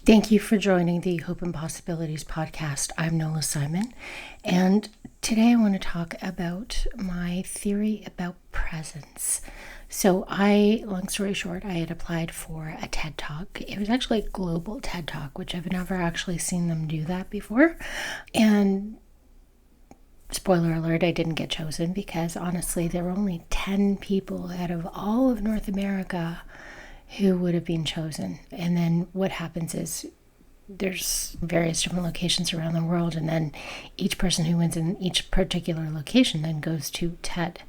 Thank you for joining the Hope and Possibilities podcast. I'm Nola Simon, and today I want to talk about my theory about presence. So long story short, I had applied for a TED Talk. It was actually a global TED Talk, which I've never actually seen them do that before. And spoiler alert, I didn't get chosen because honestly, there were only 10 people out of all of North America who would have been chosen. And then what happens is there's various different locations around the world, and then each person who wins in each particular location then goes to TED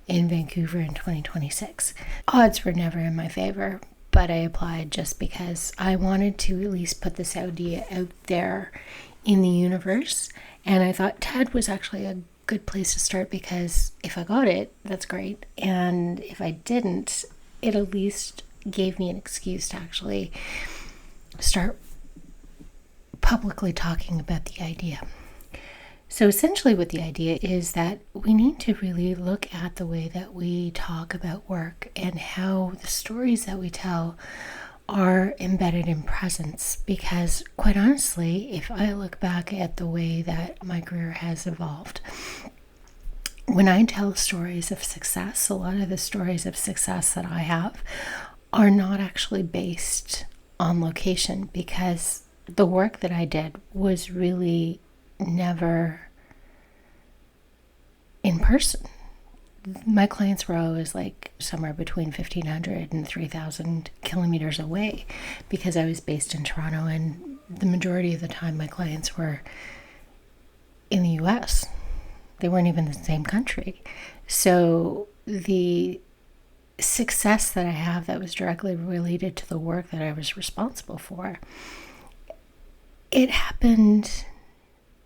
in Vancouver in 2026. Odds were never in my favor, but I applied just because I wanted to at least put this idea out there in the universe. And I thought TED was actually a good place to start because if I got it, that's great. And if I didn't, it at least gave me an excuse to actually start publicly talking about the idea. So essentially what the idea is that we need to really look at the way that we talk about work and how the stories that we tell are embedded in presence. Because quite honestly, if I look back at the way that my career has evolved, when I tell stories of success, a lot of the stories of success that I have are not actually based on location, because the work that I did was really never in person. My clients were always like somewhere between 1,500 and 3,000 kilometers away because I was based in Toronto, and the majority of the time my clients were in the US. They weren't even in the same country. So the success that I have that was directly related to the work that I was responsible for, it happened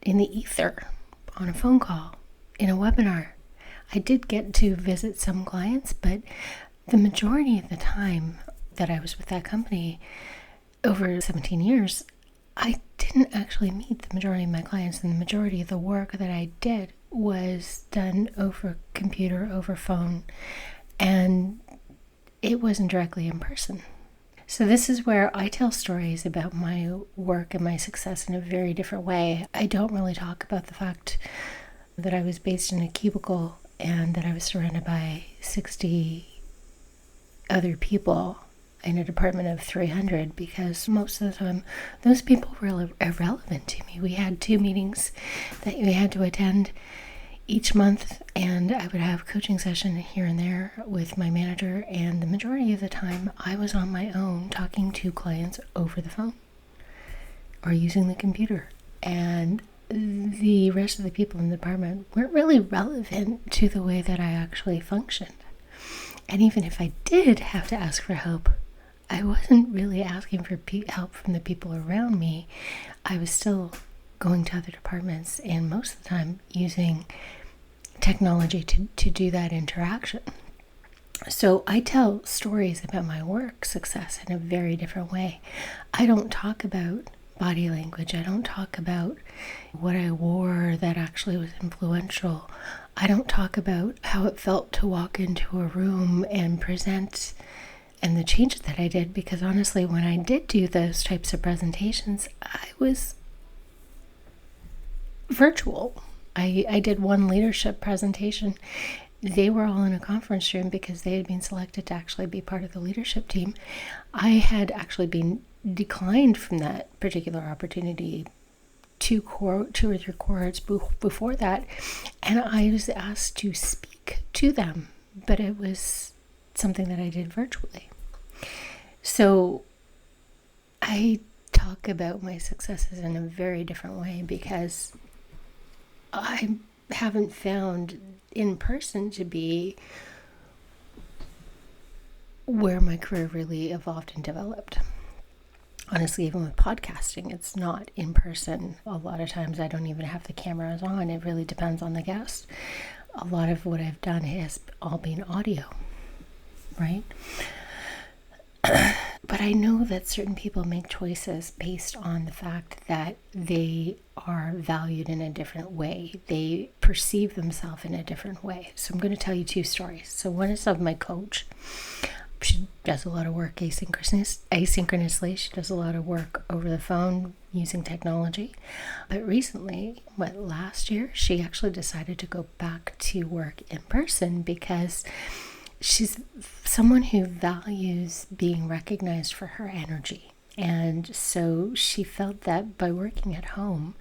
in the ether, on a phone call, in a webinar. I did get to visit some clients, but the majority of the time that I was with that company, over 17 years, I didn't actually meet the majority of my clients, and the majority of the work that I did was done over computer, over phone, and it wasn't directly in person. So this is where I tell stories about my work and my success in a very different way. I don't really talk about the fact that I was based in a cubicle and that I was surrounded by 60 other people in a department of 300, because most of the time those people were irrelevant to me. We had 2 meetings that we had to attend each month, and I would have coaching session here and there with my manager, and the majority of the time I was on my own talking to clients over the phone or using the computer, and the rest of the people in the department weren't really relevant to the way that I actually functioned. And even if I did have to ask for help, I wasn't really asking for help from the people around me. I was still going to other departments and most of the time using technology to do that interaction. So I tell stories about my work success in a very different way. I don't talk about body language. I don't talk about what I wore that actually was influential. I don't talk about how it felt to walk into a room and present and the changes that I did, because honestly, when I did do those types of presentations, I was virtual. I did one leadership presentation. They were all in a conference room because they had been selected to actually be part of the leadership team. I had actually been declined from that particular opportunity 2 or 3 cohorts before that, and I was asked to speak to them, but it was something that I did virtually. So I talk about my successes in a very different way because I haven't found in person to be where my career really evolved and developed. Honestly, even with podcasting, it's not in person. A lot of times I don't even have the cameras on. It really depends on the guest. A lot of what I've done has all been audio, right? But I know that certain people make choices based on the fact that they are valued in a different way. They perceive themselves in a different way. So I'm going to tell you 2 stories. So one is of my coach. She does a lot of work asynchronously. She does a lot of work over the phone using technology. But recently, last year, she actually decided to go back to work in person because she's someone who values being recognized for her energy. And so she felt that by working at home,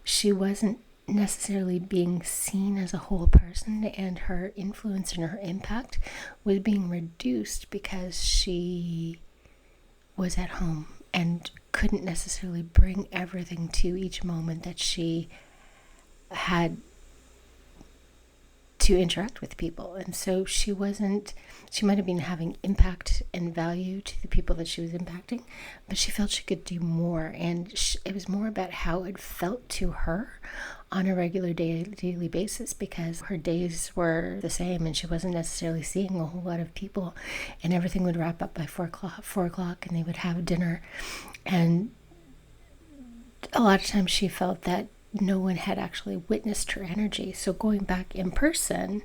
she wasn't necessarily being seen as a whole person, and her influence and her impact was being reduced because she was at home and couldn't necessarily bring everything to each moment that she had to interact with people. And so she might have been having impact and value to the people that she was impacting, but she felt she could do more. And it was more about how it felt to her on a regular daily basis, because her days were the same and she wasn't necessarily seeing a whole lot of people, and everything would wrap up by 4 o'clock and they would have dinner. And a lot of times she felt that no one had actually witnessed her energy. So going back in person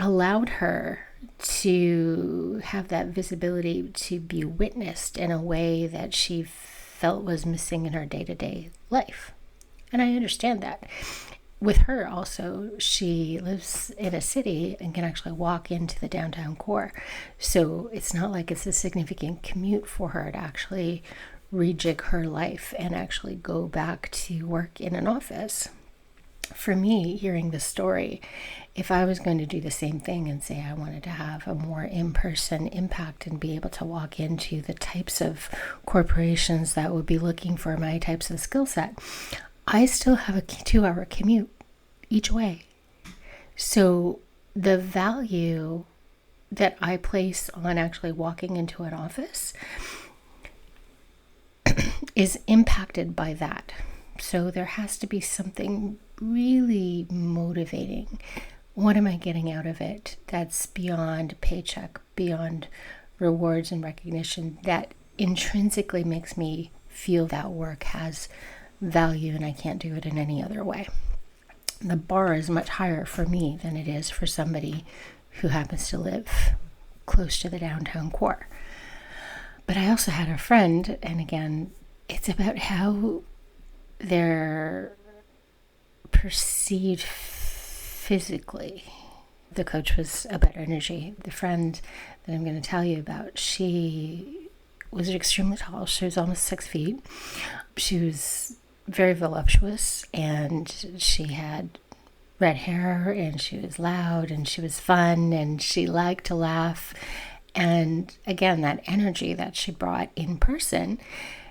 allowed her to have that visibility, to be witnessed in a way that she felt was missing in her day-to-day life. And I understand that. With her also, she lives in a city and can actually walk into the downtown core. So it's not like it's a significant commute for her to actually rejig her life and actually go back to work in an office. For me, hearing the story, if I was going to do the same thing and say I wanted to have a more in-person impact and be able to walk into the types of corporations that would be looking for my types of skill set, I still have a 2-hour commute each way. So the value that I place on actually walking into an office is impacted by that. So there has to be something really motivating. What am I getting out of it that's beyond paycheck, beyond rewards and recognition, that intrinsically makes me feel that work has value and I can't do it in any other way? The bar is much higher for me than it is for somebody who happens to live close to the downtown core. But I also had a friend, and again, it's about how they're perceived physically. The coach was about energy. The friend that I'm going to tell you about, she was extremely tall. She was almost 6 feet. She was very voluptuous, and she had red hair, and she was loud, and she was fun, and she liked to laugh. And again, that energy that she brought in person,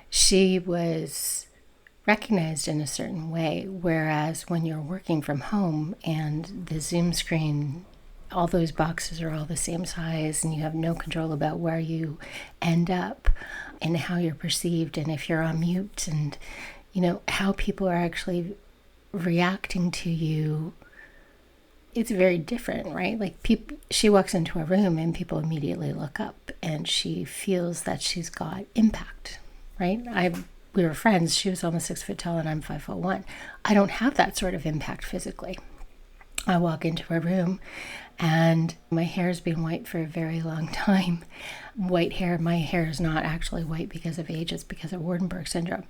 she was recognized in a certain way. Whereas when you're working from home and the Zoom screen, all those boxes are all the same size, and you have no control about where you end up and how you're perceived, and if you're on mute, and how people are actually reacting to you, it's very different, right? Like she walks into a room and people immediately look up, and she feels that she's got impact, right? We were friends. She was almost 6 foot tall and I'm 5'1". I don't have that sort of impact physically. I walk into a room and my hair's been white for a very long time. White hair, my hair is not actually white because of age, it's because of Waardenburg syndrome.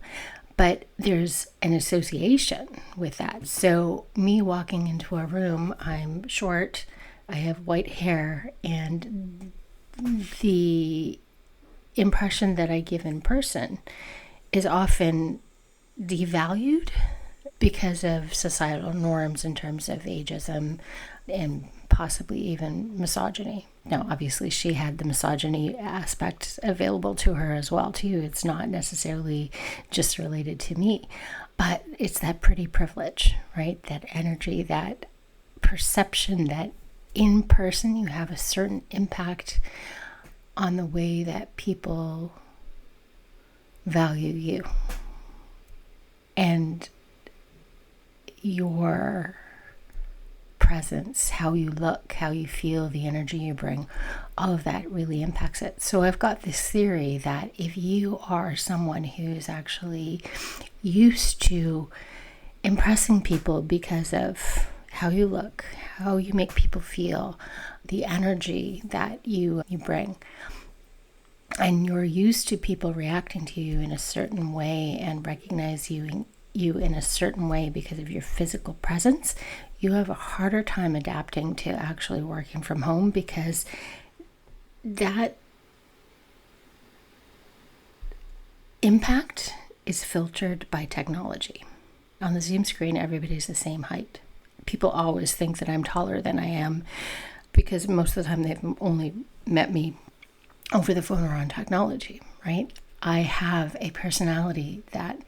But there's an association with that. So me walking into a room, I'm short, I have white hair, and the impression that I give in person is often devalued because of societal norms in terms of ageism and possibly even misogyny. Now, obviously, she had the misogyny aspect available to her as well, too. It's not necessarily just related to me, but it's that pretty privilege, right? That energy, that perception that in person you have a certain impact on the way that people value you. And your presence, how you look, how you feel, the energy you bring, all of that really impacts it. So I've got this theory that if you are someone who's actually used to impressing people because of how you look, how you make people feel, the energy that you bring. And you're used to people reacting to you in a certain way and recognize you in a certain way because of your physical presence, you have a harder time adapting to actually working from home, because that impact is filtered by technology. On the Zoom screen, everybody's the same height. People always think that I'm taller than I am because most of the time they've only met me over the phone or on technology, right? I have a personality that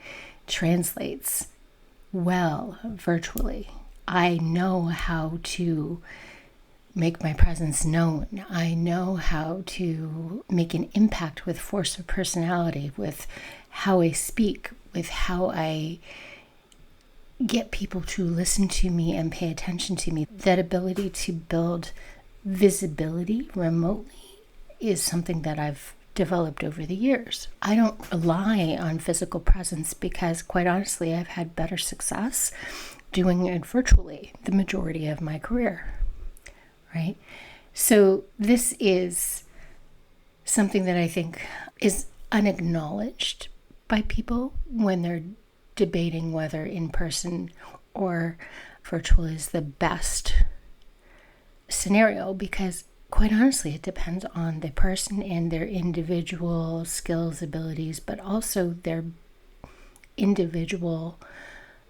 translates well virtually. I know how to make my presence known. I know how to make an impact with force of personality, with how I speak, with how I get people to listen to me and pay attention to me. That ability to build visibility remotely is something that I've developed over the years. I don't rely on physical presence because, quite honestly, I've had better success doing it virtually the majority of my career, right? So this is something that I think is unacknowledged by people when they're debating whether in-person or virtual is the best scenario, because quite honestly, it depends on the person and their individual skills, abilities, but also their individual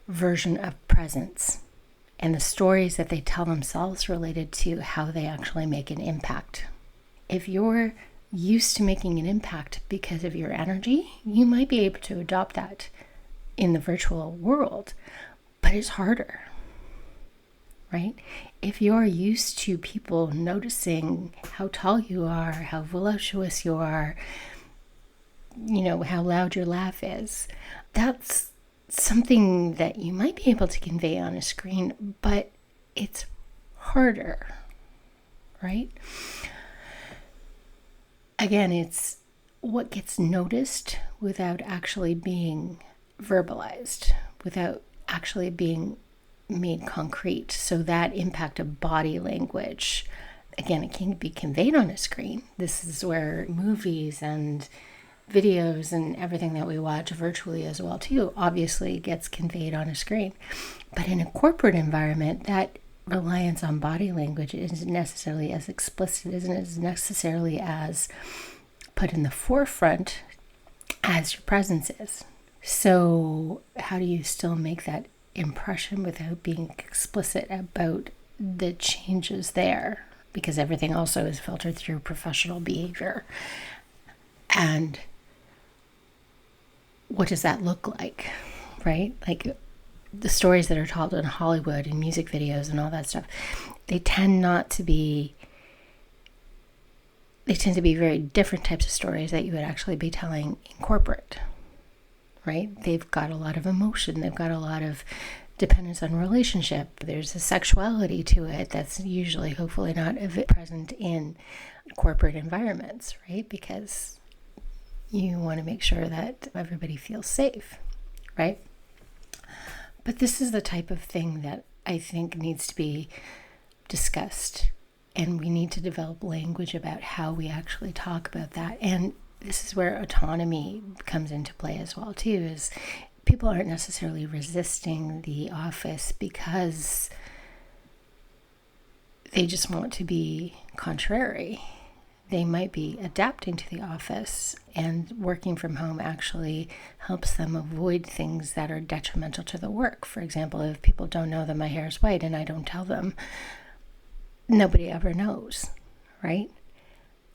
version of presence and the stories that they tell themselves related to how they actually make an impact. If you're used to making an impact because of your energy, you might be able to adopt that in the virtual world, but it's harder, right? If you're used to people noticing how tall you are, how voluptuous you are, how loud your laugh is, that's something that you might be able to convey on a screen, but it's harder, right? Again, it's what gets noticed without actually being verbalized, without actually being made concrete. So that impact of body language, again, it can be conveyed on a screen. This is where movies and videos and everything that we watch virtually as well too obviously gets conveyed on a screen. But in a corporate environment, that reliance on body language isn't necessarily as explicit, isn't as necessarily as put in the forefront as your presence is. So how do you still make that impression without being explicit about the changes there? Because everything also is filtered through professional behavior. And what does that look like, right? Like the stories that are told in Hollywood and music videos and all that stuff, they tend to be very different types of stories that you would actually be telling in corporate, right? They've got a lot of emotion. They've got a lot of dependence on relationship. There's a sexuality to it that's usually, hopefully not present in corporate environments, right? Because you want to make sure that everybody feels safe, right? But this is the type of thing that I think needs to be discussed, and we need to develop language about how we actually talk about that. And this is where autonomy comes into play as well too, is people aren't necessarily resisting the office because they just want to be contrary. They might be adapting to the office, and working from home actually helps them avoid things that are detrimental to the work. For example, if people don't know that my hair is white and I don't tell them, nobody ever knows, right?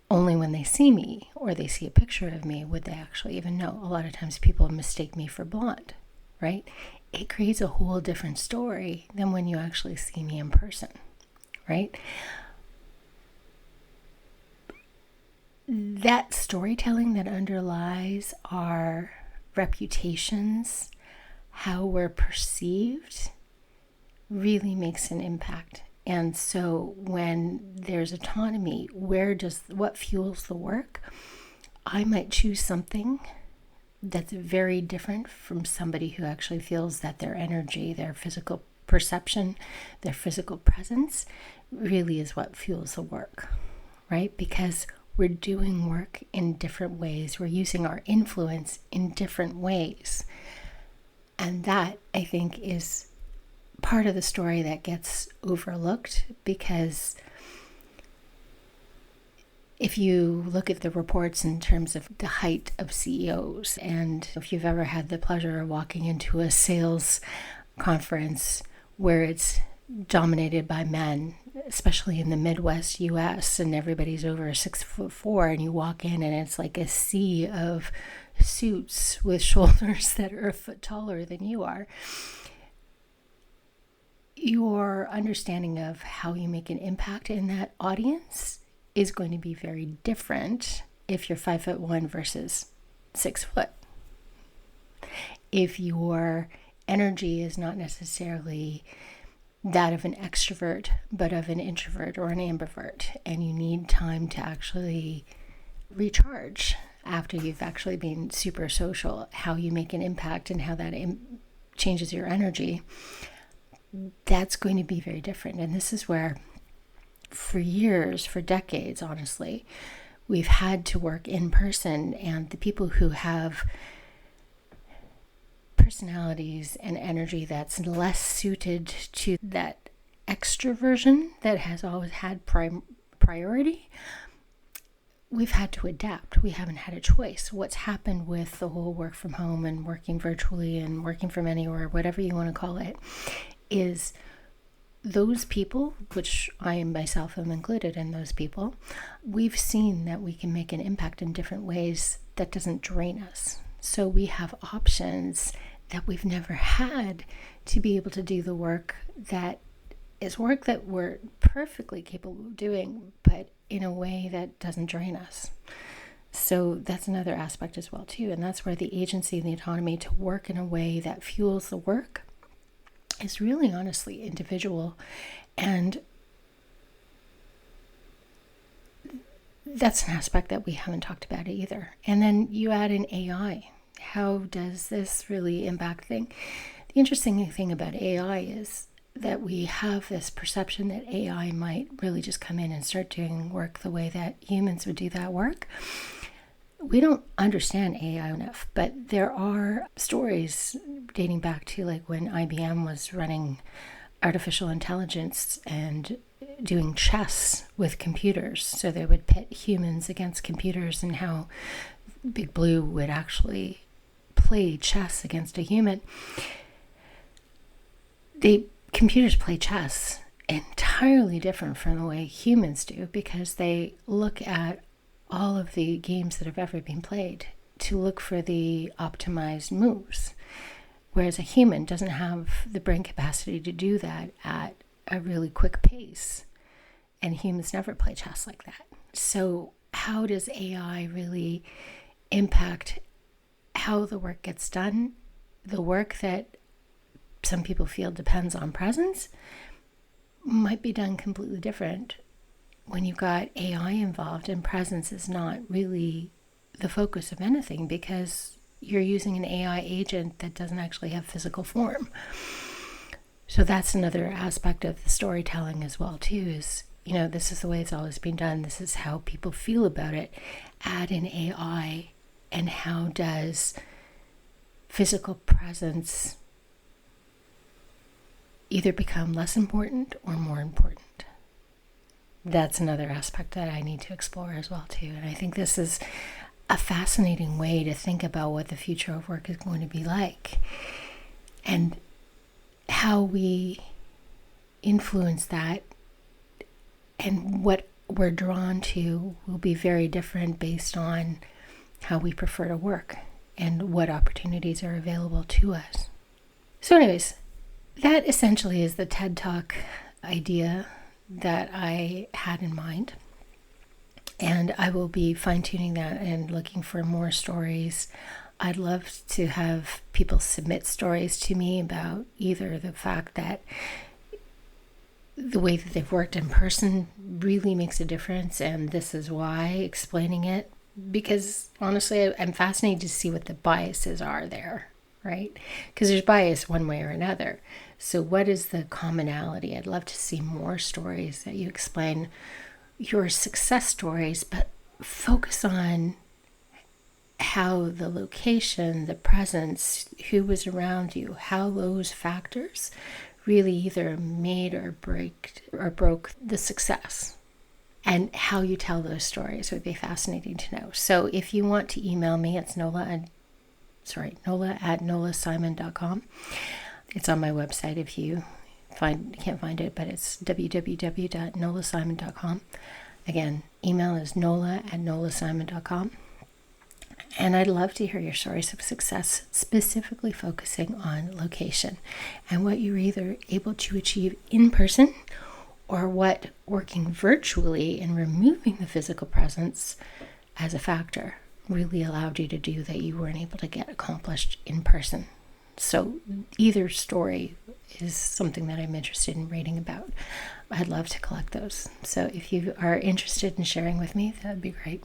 Only when they see me or they see a picture of me would they actually even know. A lot of times people mistake me for blonde, right? It creates a whole different story than when you actually see me in person, right? That storytelling that underlies our reputations, how we're perceived, really makes an impact. And so when there's autonomy, what fuels the work? I might choose something that's very different from somebody who actually feels that their energy, their physical perception, their physical presence really is what fuels the work, right? Because we're doing work in different ways. We're using our influence in different ways. And that, I think, is part of the story that gets overlooked, because if you look at the reports in terms of the height of CEOs, and if you've ever had the pleasure of walking into a sales conference where it's dominated by men, especially in the Midwest US, and everybody's over 6'4", and you walk in and it's like a sea of suits with shoulders that are a foot taller than you are, your understanding of how you make an impact in that audience is going to be very different if you're 5'1" versus 6 foot. If your energy is not necessarily that of an extrovert, but of an introvert or an ambivert, and you need time to actually recharge after you've actually been super social, how you make an impact and how that changes your energy, that's going to be very different. And this is where, for years, for decades, honestly, we've had to work in person, and the people who have personalities and energy that's less suited to that extroversion that has always had priority, we've had to adapt. We haven't had a choice. What's happened with the whole work from home and working virtually and working from anywhere, whatever you want to call it, is those people, which I myself am included in those people, we've seen that we can make an impact in different ways that doesn't drain us. So we have options that we've never had to be able to do the work that is work that we're perfectly capable of doing, but in a way that doesn't drain us. So that's another aspect as well too. And that's where the agency and the autonomy to work in a way that fuels the work is really honestly individual. And that's an aspect that we haven't talked about either. And then you add in AI. How does this really impact things? The interesting thing about AI is that we have this perception that AI might really just come in and start doing work the way that humans would do that work. We don't understand AI enough, but there are stories dating back to like when IBM was running artificial intelligence and doing chess with computers. So they would pit humans against computers, and how Big Blue would actually play chess against a human. Computers play chess entirely different from the way humans do, because they look at all of the games that have ever been played to look for the optimized moves, whereas a human doesn't have the brain capacity to do that at a really quick pace, and humans never play chess like that. So how does AI really impact how the work gets done? The work that some people feel depends on presence might be done completely different when you've got AI involved, and presence is not really the focus of anything, because you're using an AI agent that doesn't actually have physical form. So that's another aspect of the storytelling as well too, is, this is the way it's always been done. This is how people feel about it. Add in AI, and how does physical presence either become less important or more important? That's another aspect that I need to explore as well too. And I think this is a fascinating way to think about what the future of work is going to be like, and how we influence that, and what we're drawn to will be very different based on how we prefer to work and what opportunities are available to us. So anyways, that essentially is the TED Talk idea that I had in mind. And I will be fine-tuning that and looking for more stories. I'd love to have people submit stories to me about either the fact that the way that they've worked in person really makes a difference, and this is why, explaining it. Because honestly, I'm fascinated to see what the biases are there, right? Because there's bias one way or another. So what is the commonality? I'd love to see more stories that you explain your success stories, but focus on how the location, the presence, who was around you, how those factors really either made or broke the success. And how you tell those stories would be fascinating to know. So if you want to email me, it's nola@nolasimon.com. It's on my website if you can't find it, but it's www.nolasimon.com. Again, email is nola@nolasimon.com. And I'd love to hear your stories of success, specifically focusing on location and what you're either able to achieve in person or what working virtually and removing the physical presence as a factor really allowed you to do that you weren't able to get accomplished in person. So either story is something that I'm interested in reading about. I'd love to collect those. So if you are interested in sharing with me, that'd be great.